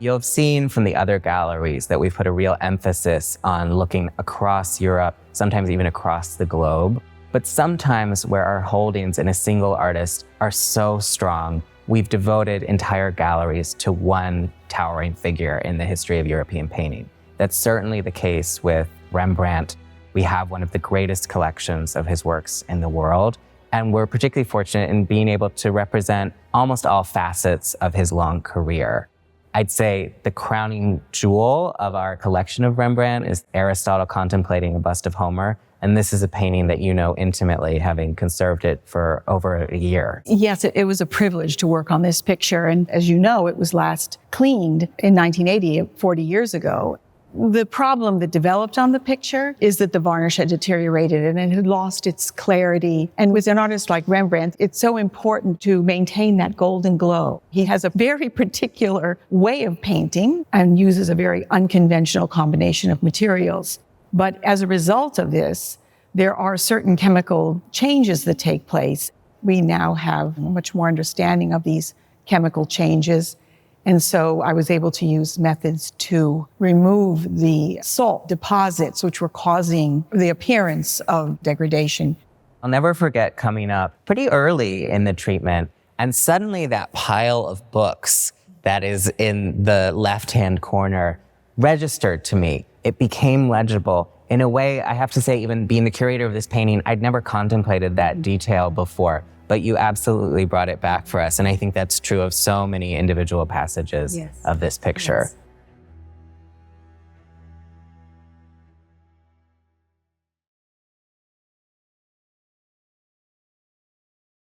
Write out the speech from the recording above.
You'll have seen from the other galleries that we've put a real emphasis on looking across Europe, sometimes even across the globe. But sometimes where our holdings in a single artist are so strong, we've devoted entire galleries to one towering figure in the history of European painting. That's certainly the case with Rembrandt. We have one of the greatest collections of his works in the world, and we're particularly fortunate in being able to represent almost all facets of his long career. I'd say the crowning jewel of our collection of Rembrandt is Aristotle contemplating a bust of Homer. And this is a painting that you know intimately, having conserved it for over a year. Yes, it was a privilege to work on this picture. And as you know, it was last cleaned in 1980, 40 years ago. The problem that developed on the picture is that the varnish had deteriorated and it had lost its clarity. And with an artist like Rembrandt, it's so important to maintain that golden glow. He has a very particular way of painting and uses a very unconventional combination of materials. But as a result of this, there are certain chemical changes that take place. We now have much more understanding of these chemical changes. And so I was able to use methods to remove the salt deposits, which were causing the appearance of degradation. I'll never forget coming up pretty early in the treatment, and suddenly that pile of books that is in the left-hand corner registered to me. It became legible. In a way, I have to say, even being the curator of this painting, I'd never contemplated that detail before, but you absolutely brought it back for us. And I think that's true of so many individual passages of this picture. Yes.